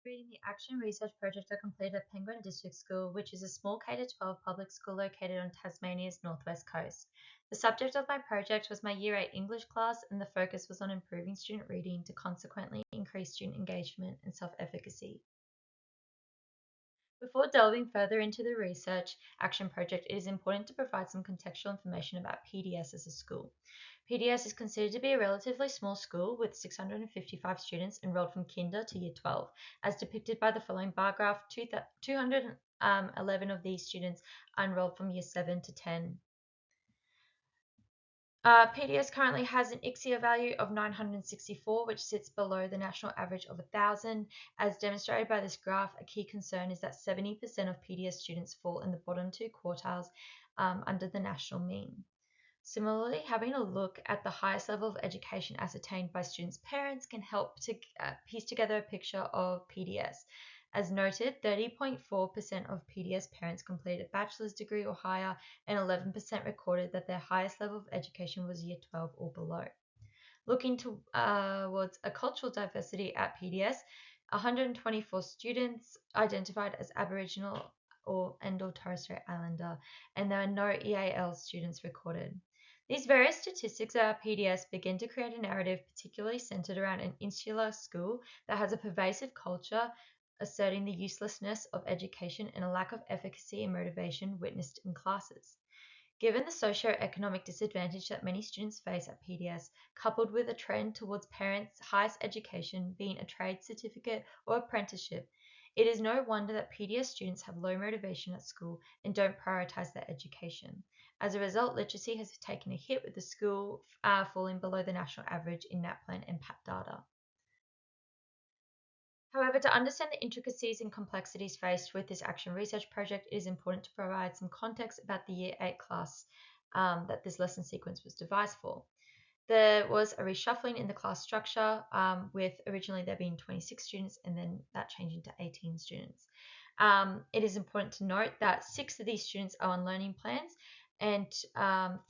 Reading the action research project I completed at Penguin District School, which is a small K-12 public school located on Tasmania's northwest coast. The subject of my project was my Year 8 English class, and the focus was on improving student reading to consequently increase student engagement and self-efficacy. Before delving further into the research action project, it is important to provide some contextual information about PDS as a school. PDS is considered to be a relatively small school with 655 students enrolled from kinder to year 12, as depicted by the following bar graph. 211 of these students are enrolled from year 7 to 10. PDS currently has an ICSIA value of 964, which sits below the national average of 1,000. As demonstrated by this graph, a key concern is that 70% of PDS students fall in the bottom two quartiles under the national mean. Similarly, having a look at the highest level of education ascertained by students' parents can help to piece together a picture of PDS. As noted, 30.4% of PDS parents completed a bachelor's degree or higher, and 11% recorded that their highest level of education was year 12 or below. Looking towards a cultural diversity at PDS, 124 students identified as Aboriginal and/or Torres Strait Islander, and there are no EAL students recorded. These various statistics at PDS begin to create a narrative particularly centered around an insular school that has a pervasive culture asserting the uselessness of education and a lack of efficacy and motivation witnessed in classes. Given the socio-economic disadvantage that many students face at PDS, coupled with a trend towards parents' highest education being a trade certificate or apprenticeship, it is no wonder that PDS students have low motivation at school and don't prioritize their education. As a result, literacy has taken a hit, with the school falling below the national average in NAPLAN and PAT data. However, to understand the intricacies and complexities faced with this action research project, it is important to provide some context about the Year 8 class that this lesson sequence was devised for. There was a reshuffling in the class structure, with originally there being 26 students and then that changing to 18 students. It is important to note that 6 of these students are on learning plans, and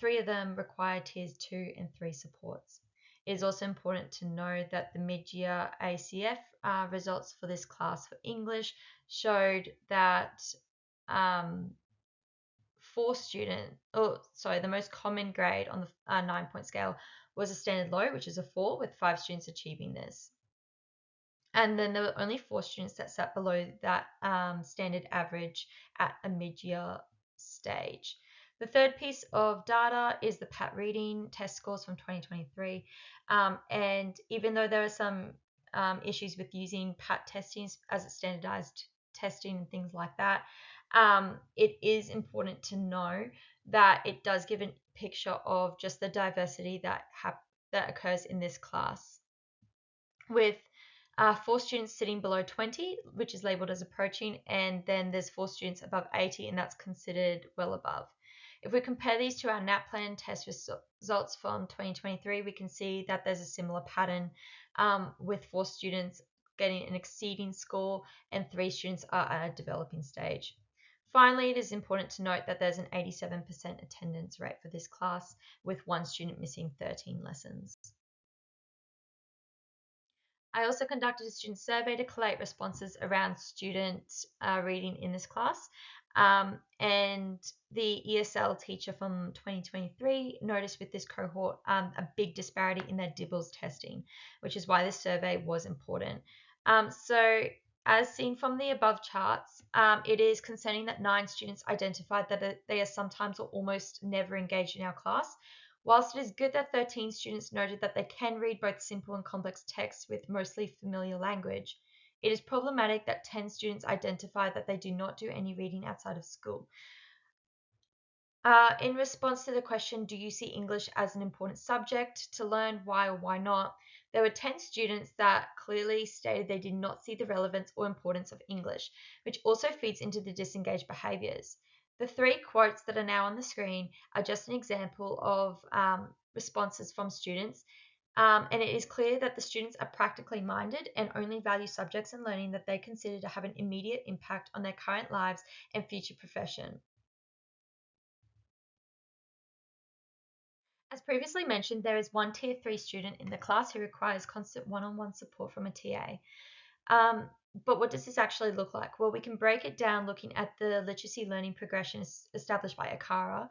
3 of them require tiers 2 and 3 supports. It is also important to know that the mid-year ACF results for this class for English showed that um, the most common grade on the 9-point scale was a standard low, which is a 4, with 5 students achieving this. And then there were only 4 students that sat below that standard average at a mid-year stage. The third piece of data is the PAT reading test scores from 2023. And even though there are some issues with using PAT testing as a standardized testing and things like that, it is important to know that it does give a picture of just the diversity that occurs in this class, with 4 students sitting below 20, which is labeled as approaching, and then there's 4 students above 80, and that's considered well above. If we compare these to our NAPLAN test results from 2023, we can see that there's a similar pattern, with 4 students getting an exceeding score and 3 students are at a developing stage. Finally, it is important to note that there's an 87% attendance rate for this class, with 1 student missing 13 lessons. I also conducted a student survey to collate responses around student reading in this class. And the ESL teacher from 2023 noticed with this cohort a big disparity in their DIBELS testing, which is why this survey was important. So as seen from the above charts, it is concerning that 9 students identified that they are sometimes or almost never engaged in our class. Whilst it is good that 13 students noted that they can read both simple and complex text with mostly familiar language, it is problematic that 10 students identified that they do not do any reading outside of school. In response to the question, do you see English as an important subject to learn, why or why not, there were 10 students that clearly stated they did not see the relevance or importance of English, which also feeds into the disengaged behaviours. The 3 quotes that are now on the screen are just an example of responses from students, and it is clear that the students are practically minded and only value subjects and learning that they consider to have an immediate impact on their current lives and future profession. As previously mentioned, there is 1 Tier 3 student in the class who requires constant one-on-one support from a TA. But what does this actually look like? Well, we can break it down looking at the literacy learning progression established by ACARA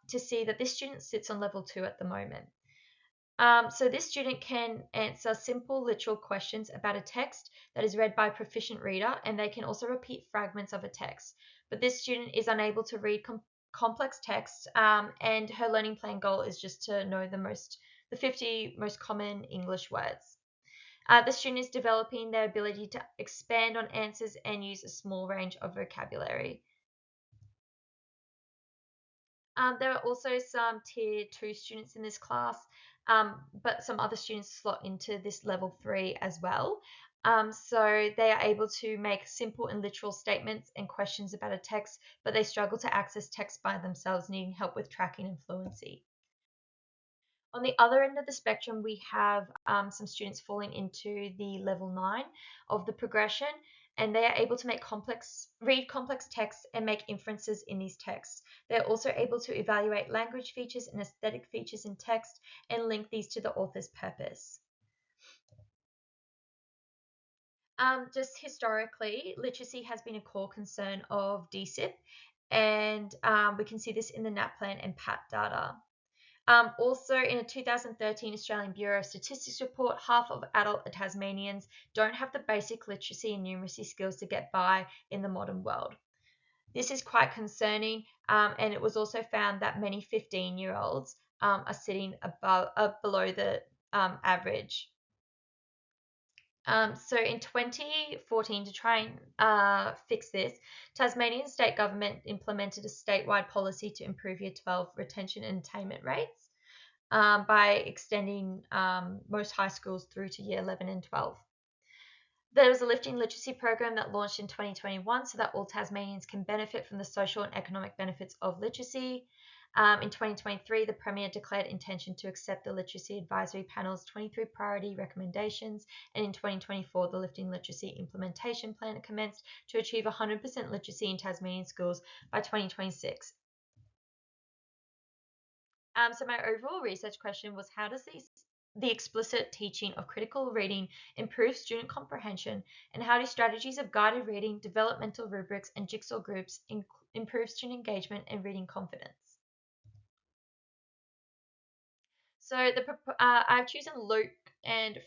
to see that this student sits on level 2 at the moment. So this student can answer simple literal questions about a text that is read by a proficient reader, and they can also repeat fragments of a text. But this student is unable to read complex text, and her learning plan goal is just to know the 50 most common English words. The student is developing their ability to expand on answers and use a small range of vocabulary. There are also some tier 2 students in this class, but some other students slot into this level 3 as well. So they are able to make simple and literal statements and questions about a text, but they struggle to access text by themselves, needing help with tracking and fluency. On the other end of the spectrum, we have some students falling into the level 9 of the progression, and they are able to read complex texts and make inferences in these texts. They're also able to evaluate language features and aesthetic features in text and link these to the author's purpose. Just historically, literacy has been a core concern of DSIP, and we can see this in the NAPLAN and PAT data. Also, in a 2013 Australian Bureau of Statistics report, half of adult Tasmanians don't have the basic literacy and numeracy skills to get by in the modern world. This is quite concerning, and it was also found that many 15-year-olds are sitting below the average. So in 2014, to try and fix this, Tasmanian state government implemented a statewide policy to improve Year 12 retention and attainment rates by extending most high schools through to Year 11 and 12. There was a Lifting Literacy program that launched in 2021 so that all Tasmanians can benefit from the social and economic benefits of literacy. In 2023, the Premier declared intention to accept the Literacy Advisory Panel's 23 priority recommendations, and in 2024, the Lifting Literacy Implementation Plan commenced to achieve 100% literacy in Tasmanian schools by 2026. So my overall research question was, how does the explicit teaching of critical reading improve student comprehension, and how do strategies of guided reading, developmental rubrics, and jigsaw groups improve student engagement and reading confidence? So I've chosen Luke and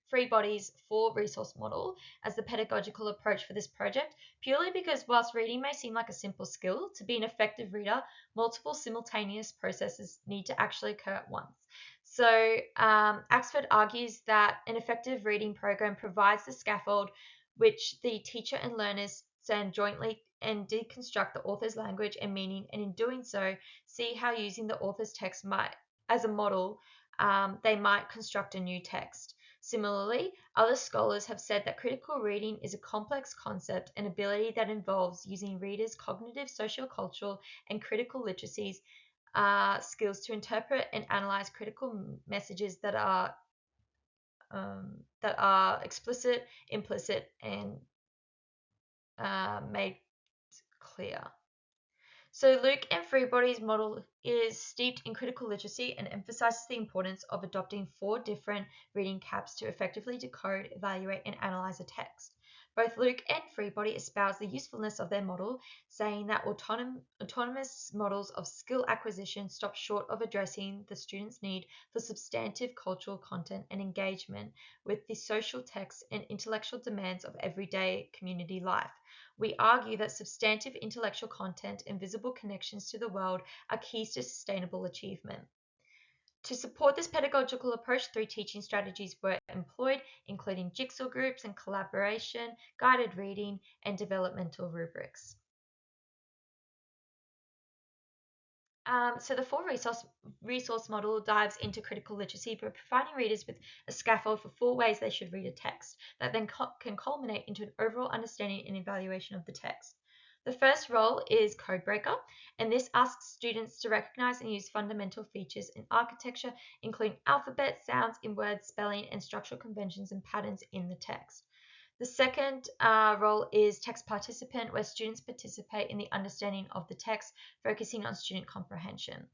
Free Bodies for resource model as the pedagogical approach for this project, purely because whilst reading may seem like a simple skill, to be an effective reader, multiple simultaneous processes need to actually occur at once. So Axford argues that an effective reading program provides the scaffold which the teacher and learners stand jointly and deconstruct the author's language and meaning, and in doing so, see how using the author's text might as a model, they might construct a new text. Similarly, other scholars have said that critical reading is a complex concept and ability that involves using readers' cognitive, sociocultural, and critical literacies skills to interpret and analyze critical messages that are explicit, implicit, and made clear. So Luke and Freebody's model is steeped in critical literacy and emphasizes the importance of adopting 4 different reading caps to effectively decode, evaluate, and analyze a text. Both Luke and Freebody espouse the usefulness of their model, saying that autonomous models of skill acquisition stop short of addressing the student's need for substantive cultural content and engagement with the social texts and intellectual demands of everyday community life. We argue that substantive intellectual content and visible connections to the world are keys to sustainable achievement. To support this pedagogical approach, 3 teaching strategies were employed, including jigsaw groups and collaboration, guided reading, and developmental rubrics. So the 4 resource model dives into critical literacy by providing readers with a scaffold for 4 ways they should read a text that then can culminate into an overall understanding and evaluation of the text. The first role is codebreaker, and this asks students to recognize and use fundamental features in architecture, including alphabet, sounds in words, spelling, and structural conventions and patterns in the text. The second role is text participant, where students participate in the understanding of the text, focusing on student comprehension.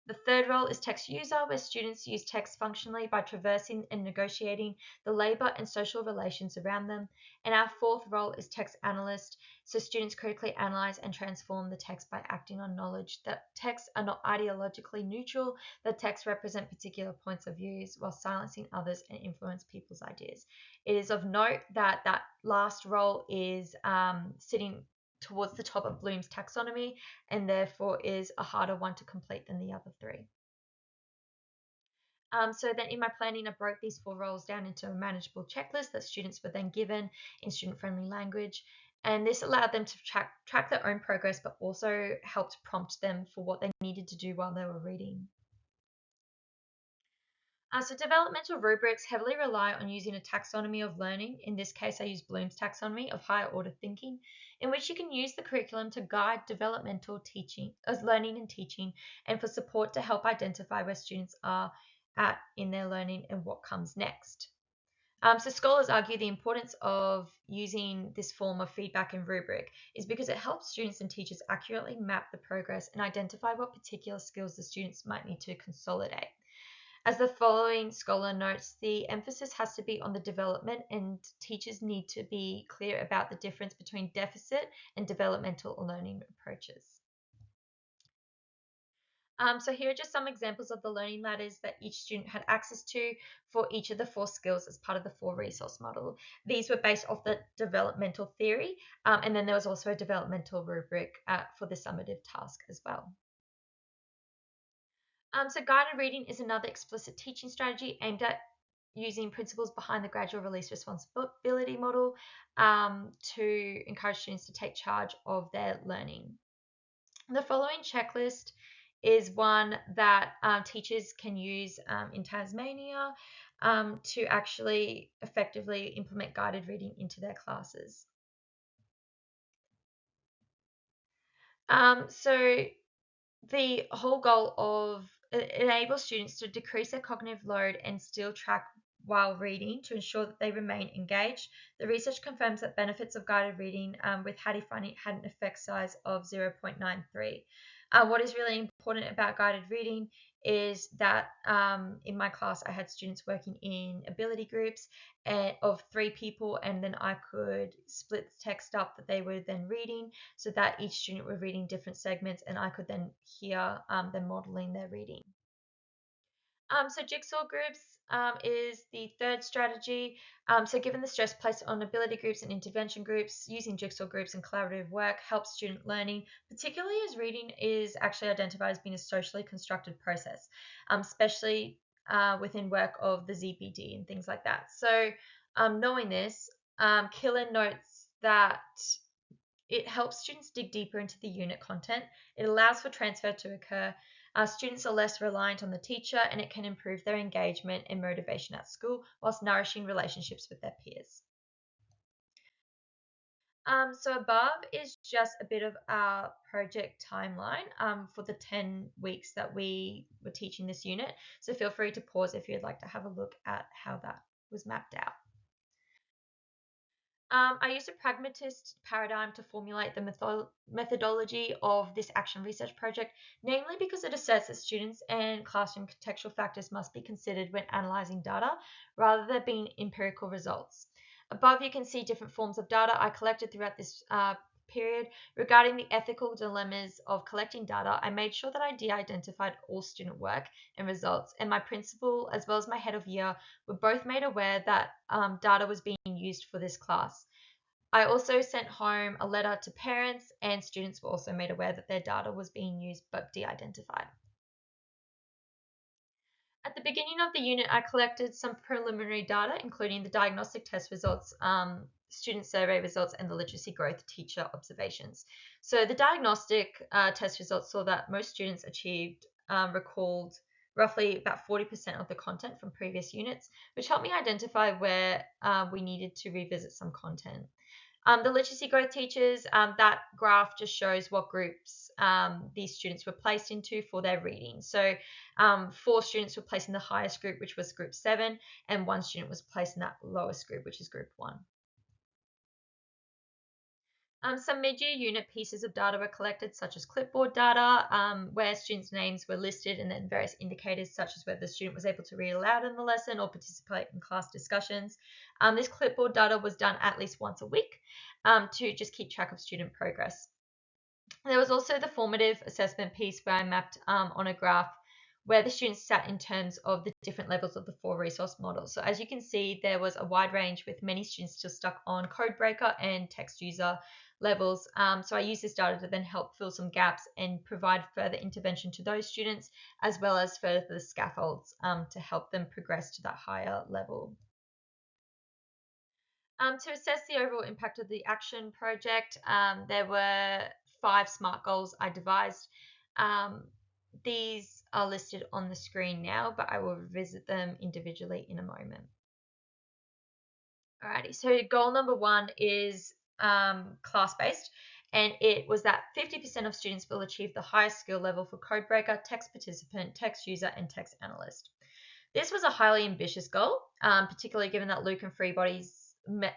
The third role is text user, where students use text functionally by traversing and negotiating the labor and social relations around them. And our fourth role is text analyst, so students critically analyze and transform the text by acting on knowledge that texts are not ideologically neutral, that texts represent particular points of views while silencing others and influence people's ideas. It is of note that that last role is sitting towards the top of Bloom's taxonomy and therefore is a harder one to complete than the other three. So then in my planning, I broke these four roles down into a manageable checklist that students were then given in student-friendly language. And this allowed them to track their own progress, but also helped prompt them for what they needed to do while they were reading. So developmental rubrics heavily rely on using a taxonomy of learning. In this case, I use Bloom's taxonomy of higher order thinking, in which you can use the curriculum to guide developmental teaching, as learning and teaching, and for support to help identify where students are at in their learning and what comes next. So scholars argue the importance of using this form of feedback and rubric is because it helps students and teachers accurately map the progress and identify what particular skills the students might need to consolidate. As the following scholar notes, the emphasis has to be on the development, and teachers need to be clear about the difference between deficit and developmental learning approaches. So here are just some examples of the learning ladders that each student had access to for each of the four skills as part of the four resource model. These were based off the developmental theory, and then there was also a developmental rubric for the summative task as well. So guided reading is another explicit teaching strategy aimed at using principles behind the gradual release responsibility model to encourage students to take charge of their learning. The following checklist is one that teachers can use in Tasmania to actually effectively implement guided reading into their classes. So the whole goal of it enables students to decrease their cognitive load and still track while reading to ensure that they remain engaged. The research confirms that benefits of guided reading with Hattie finding had an effect size of 0.93. What is really important about guided reading is that in my class I had students working in ability groups of 3 people, and then I could split the text up that they were then reading so that each student were reading different segments and I could then hear them modeling their reading. So jigsaw groups is the third strategy. So given the stress placed on ability groups and intervention groups, using jigsaw groups and collaborative work helps student learning, particularly as reading is actually identified as being a socially constructed process, especially within work of the ZBD and things like that. So knowing this, Killen notes that it helps students dig deeper into the unit content. It allows for transfer to occur. Students are less reliant on the teacher, and it can improve their engagement and motivation at school whilst nourishing relationships with their peers. So above is just a bit of our project timeline for the 10 weeks that we were teaching this unit. So feel free to pause if you'd like to have a look at how that was mapped out. I used a pragmatist paradigm to formulate the methodology of this action research project, namely because it asserts that students and classroom contextual factors must be considered when analysing data rather than being empirical results. Above, you can see different forms of data I collected throughout this period. Regarding the ethical dilemmas of collecting data, I made sure that I de-identified all student work and results, and my principal as well as my head of year were both made aware that data was being used for this class. I also sent home a letter to parents, and students were also made aware that their data was being used but de-identified. At the beginning of the unit, I collected some preliminary data, including the diagnostic test results, student survey results, and the literacy growth teacher observations. So the diagnostic test results saw that most students achieved, recalled roughly about 40% of the content from previous units, which helped me identify where we needed to revisit some content. The literacy growth teachers, that graph just shows what groups these students were placed into for their reading. So 4 students were placed in the highest group, which was group 7, and 1 student was placed in that lowest group, which is group 1. Some mid-year unit pieces of data were collected, such as clipboard data, where students' names were listed, and then various indicators, such as whether the student was able to read aloud in the lesson or participate in class discussions. This clipboard data was done at least once a week to just keep track of student progress. There was also the formative assessment piece where I mapped on a graph where the students sat in terms of the different levels of the 4 resource models. So as you can see, there was a wide range with many students still stuck on Codebreaker and text user levels. So I used this data to then help fill some gaps and provide further intervention to those students, as well as further scaffolds to help them progress to that higher level. To assess the overall impact of the action project, there were 5 SMART goals I devised. These are listed on the screen now, but I will revisit them individually in a moment. Alrighty, so goal number 1 is class-based, and it was that 50% of students will achieve the highest skill level for Codebreaker, text participant, text user, and text analyst. This was a highly ambitious goal, particularly given that Luke and Freebody's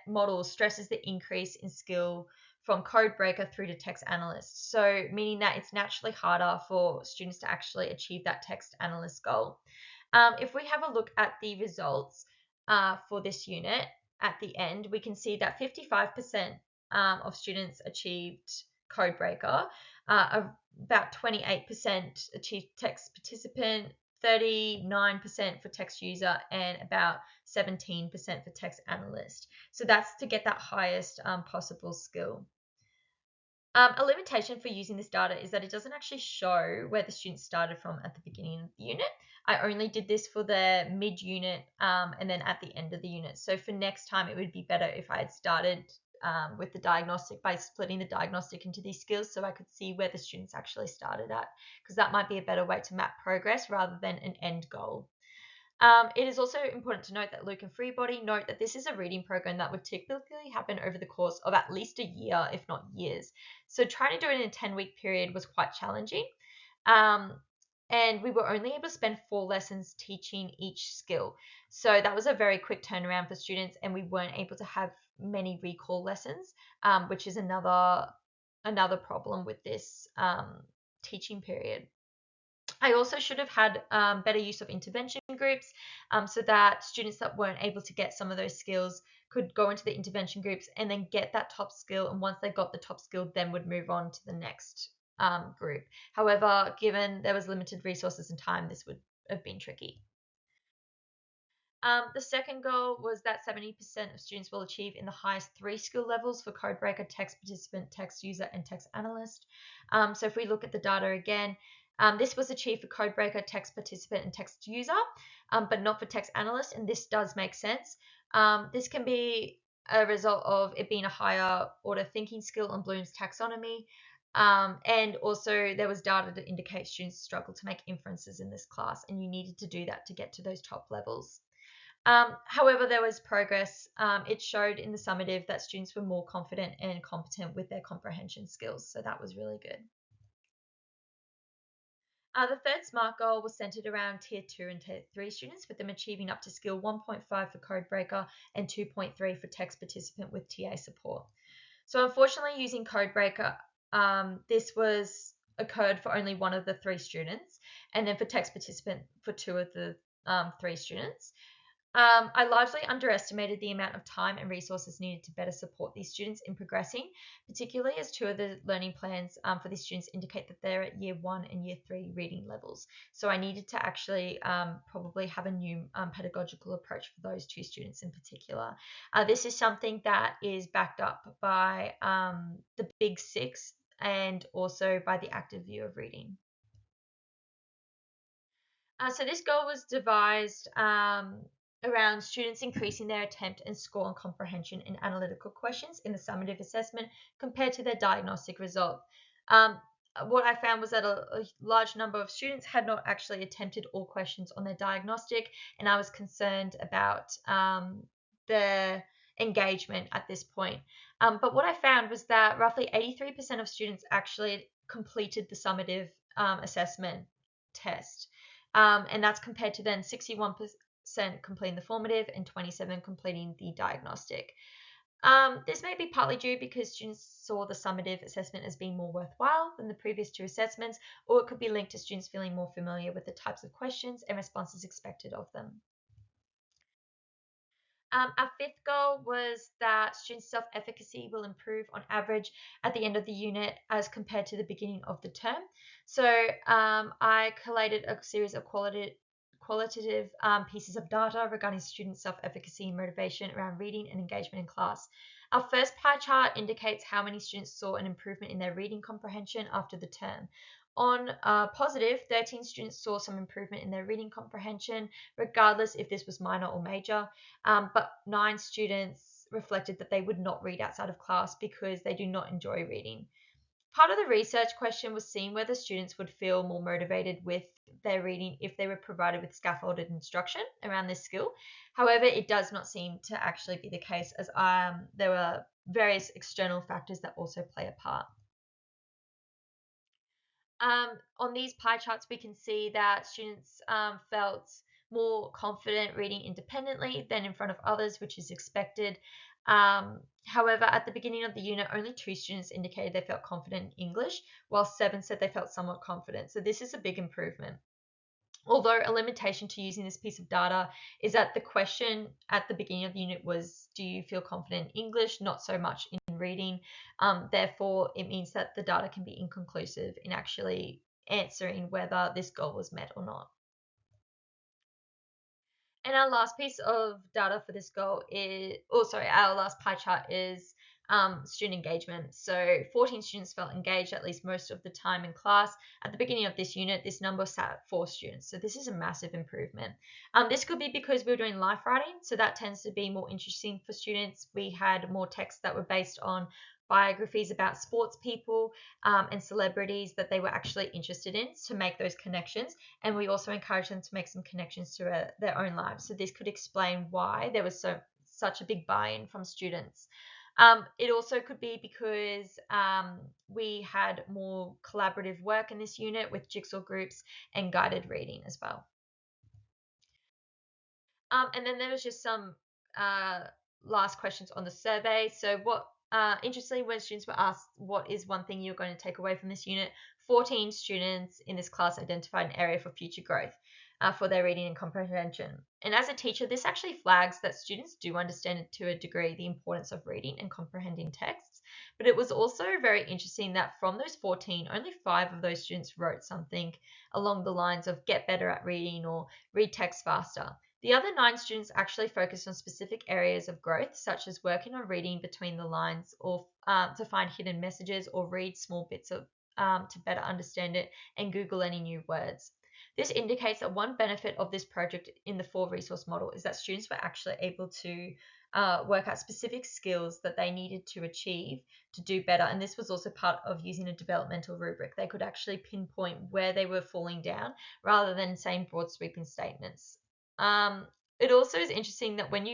model stresses the increase in skill from Codebreaker through to text analyst. So meaning that it's naturally harder for students to actually achieve that text analyst goal. If we have a look at the results for this unit at the end, we can see that 55% of students achieved Codebreaker, about 28% achieved text participant, 39% for text user, and about 17% for text analyst. So that's to get that highest possible skill. A limitation for using this data is that it doesn't actually show where the students started from at the beginning of the unit. I only did this for the mid-unit and then at the end of the unit. So for next time, it would be better if I had started with the diagnostic by splitting the diagnostic into these skills so I could see where the students actually started at, because that might be a better way to map progress rather than an end goal. It is also important to note that Luke and Freebody note that this is a reading program that would typically happen over the course of at least a year, if not years. So trying to do it in a 10-week period was quite challenging. And we were only able to spend 4 lessons teaching each skill. So that was a very quick turnaround for students, and we weren't able to have many recall lessons, which is another problem with this teaching period. I also should have had better use of intervention groups so that students that weren't able to get some of those skills could go into the intervention groups and then get that top skill. And once they got the top skill, then would move on to the next group. However, given there was limited resources and time, this would have been tricky. The second goal was that 70% of students will achieve in the highest 3 skill levels for Codebreaker, text participant, text user, and text analyst. So if we look at the data again, this was achieved for Codebreaker, text participant, and text user, but not for text analyst, and this does make sense. This can be a result of it being a higher order thinking skill on Bloom's taxonomy, and also there was data to indicate students struggle to make inferences in this class, and you needed to do that to get to those top levels. However, there was progress. It showed in the summative that students were more confident and competent with their comprehension skills, so that was really good. The third SMART goal was centered around Tier 2 and Tier 3 students, with them achieving up to skill 1.5 for Codebreaker and 2.3 for text participant with TA support. So unfortunately, using Codebreaker, this was occurred for only 1 of the 3 students, and then for text participant for 2 of the 3 students. I largely underestimated the amount of time and resources needed to better support these students in progressing, particularly as 2 of the learning plans for these students indicate that they're at year 1 and year 3 reading levels. So I needed to actually probably have a new pedagogical approach for those 2 students in particular. This is something that is backed up by the Big 6 and also by the active view of reading. So this goal was devised around students increasing their attempt and score on comprehension and analytical questions in the summative assessment compared to their diagnostic result. What I found was that a large number of students had not actually attempted all questions on their diagnostic, and I was concerned about their engagement at this point. But what I found was that roughly 83% of students actually completed the summative assessment test. And that's compared to then 61% completing the formative and 27% completing the diagnostic. This may be partly due because students saw the summative assessment as being more worthwhile than the previous two assessments, or it could be linked to students feeling more familiar with the types of questions and responses expected of them. Our fifth goal was that student self-efficacy will improve on average at the end of the unit as compared to the beginning of the term. So I collated a series of qualitative pieces of data regarding student self-efficacy and motivation around reading and engagement in class. Our first pie chart indicates how many students saw an improvement in their reading comprehension after the term. On positive, 13 students saw some improvement in their reading comprehension, regardless if this was minor or major. But 9 students reflected that they would not read outside of class because they do not enjoy reading. Part of the research question was seeing whether students would feel more motivated with their reading if they were provided with scaffolded instruction around this skill. However, it does not seem to actually be the case, as there were various external factors that also play a part. On these pie charts, we can see that students felt more confident reading independently than in front of others, which is expected. However, at the beginning of the unit, only 2 students indicated they felt confident in English, while 7 said they felt somewhat confident. So this is a big improvement. Although a limitation to using this piece of data is that the question at the beginning of the unit was, do you feel confident in English? Not so much in reading. Therefore, it means that the data can be inconclusive in actually answering whether this goal was met or not. And our last piece of data for this goal is, our last pie chart is student engagement. So 14 students felt engaged at least most of the time in class. At the beginning of this unit, this number sat at 4 students. So this is a massive improvement. This could be because we were doing life writing, so that tends to be more interesting for students. We had more texts that were based on biographies about sports people and celebrities that they were actually interested in to make those connections. And we also encourage them to make some connections to their own lives. So this could explain why there was such a big buy-in from students. It also could be because we had more collaborative work in this unit with jigsaw groups and guided reading as well. And then there was just some last questions on the survey. So interestingly, when students were asked what is one thing you're going to take away from this unit, 14 students in this class identified an area for future growth for their reading and comprehension. And as a teacher, this actually flags that students do understand to a degree the importance of reading and comprehending texts. But it was also very interesting that from those 14, only 5 of those students wrote something along the lines of get better at reading or read text faster. The other 9 students actually focused on specific areas of growth, such as working on reading between the lines or to find hidden messages or read small bits of to better understand it and Google any new words. This indicates that one benefit of this project in the 4 resource model is that students were actually able to work out specific skills that they needed to achieve to do better. And this was also part of using a developmental rubric. They could actually pinpoint where they were falling down rather than saying broad sweeping statements. It also is interesting that when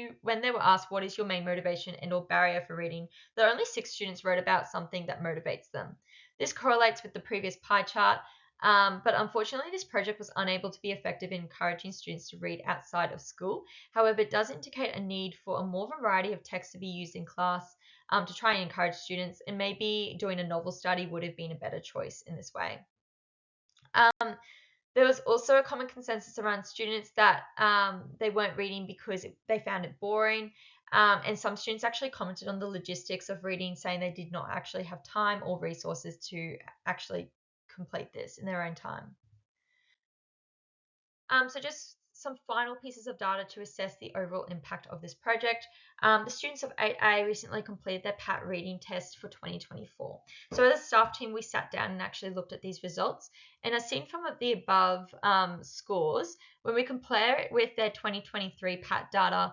they were asked what is your main motivation and or barrier for reading, there are only 6 students wrote about something that motivates them. This correlates with the previous pie chart, but unfortunately this project was unable to be effective in encouraging students to read outside of school. However, it does indicate a need for a more variety of text to be used in class to try and encourage students, and maybe doing a novel study would have been a better choice in this way. There was also a common consensus around students that they weren't reading because they found it boring. And some students actually commented on the logistics of reading, saying they did not actually have time or resources to actually complete this in their own time. So just some final pieces of data to assess the overall impact of this project. The students of 8A recently completed their PAT reading test for 2024. So as a staff team, we sat down and actually looked at these results. And as seen from the above scores, when we compare it with their 2023 PAT data,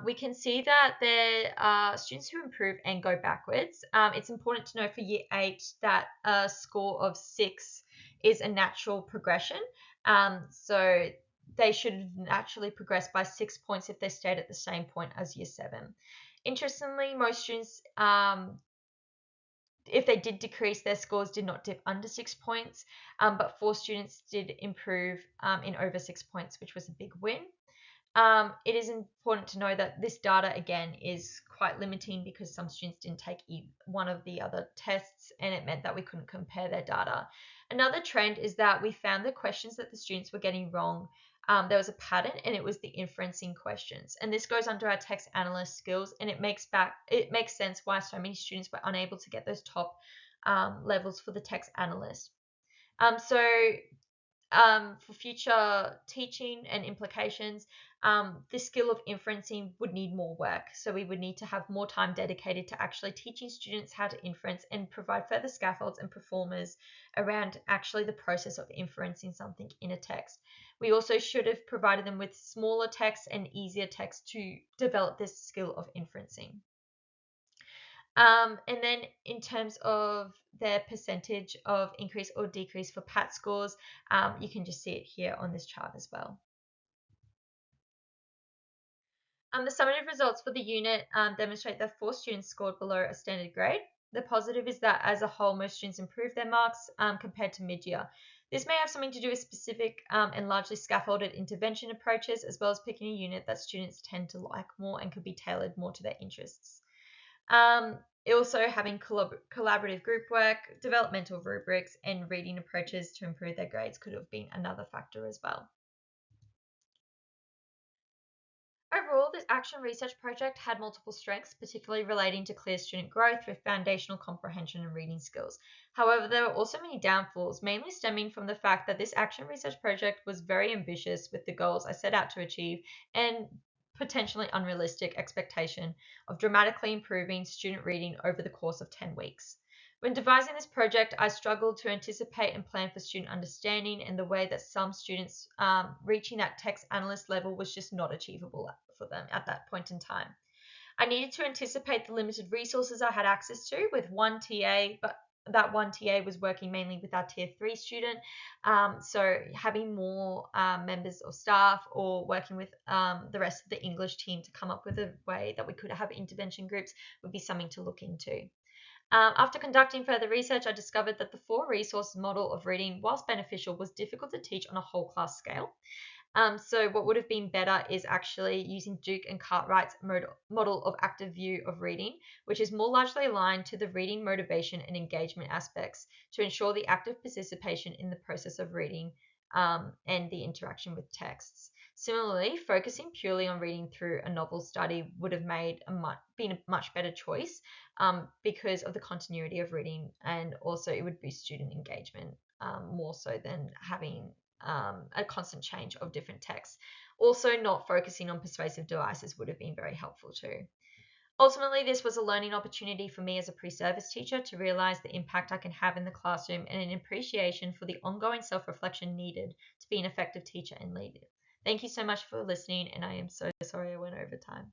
we can see that there are students who improve and go backwards. It's important to know for year 8 that a score of 6 is a natural progression. So they should naturally progress by 6 points if they stayed at the same point as year 7. Interestingly, most students, if they did decrease, their scores did not dip under 6 points, but 4 students did improve in over 6 points, which was a big win. It is important to know that this data, again, is quite limiting because some students didn't take one of the other tests, and it meant that we couldn't compare their data. Another trend is that we found the questions that the students were getting wrong. There was a pattern, and it was the inferencing questions. And this goes under our text analyst skills, and it makes sense why so many students were unable to get those top levels for the text analyst. So for future teaching and implications, the skill of inferencing would need more work. So we would need to have more time dedicated to actually teaching students how to inference and provide further scaffolds and performers around actually the process of inferencing something in a text. We also should have provided them with smaller text and easier text to develop this skill of inferencing. And then in terms of their percentage of increase or decrease for PAT scores, you can just see it here on this chart as well. The summative results for the unit demonstrate that 4 students scored below a standard grade. The positive is that as a whole, most students improved their marks compared to mid-year. This may have something to do with specific and largely scaffolded intervention approaches, as well as picking a unit that students tend to like more and could be tailored more to their interests. Also having collaborative group work, developmental rubrics, and reading approaches to improve their grades could have been another factor as well. Overall, this action research project had multiple strengths, particularly relating to clear student growth with foundational comprehension and reading skills. However, there were also many downfalls, mainly stemming from the fact that this action research project was very ambitious with the goals I set out to achieve and potentially unrealistic expectation of dramatically improving student reading over the course of 10 weeks. When devising this project, I struggled to anticipate and plan for student understanding and the way that some students reaching that text analyst level was just not achievable for them at that point in time. I needed to anticipate the limited resources I had access to with one TA, but that one TA was working mainly with our tier 3 student. So having more members of staff or working with the rest of the English team to come up with a way that we could have intervention groups would be something to look into. After conducting further research, I discovered that the 4-resource model of reading, whilst beneficial, was difficult to teach on a whole class scale. So what would have been better is actually using Duke and Cartwright's model of active view of reading, which is more largely aligned to the reading motivation and engagement aspects to ensure the active participation in the process of reading and the interaction with texts. Similarly, focusing purely on reading through a novel study would have been a much better choice because of the continuity of reading, and also it would boost student engagement more so than having a constant change of different texts. Also, not focusing on persuasive devices would have been very helpful too. Ultimately, this was a learning opportunity for me as a pre-service teacher to realize the impact I can have in the classroom and an appreciation for the ongoing self-reflection needed to be an effective teacher and leader. Thank you so much for listening, and I am so sorry I went over time.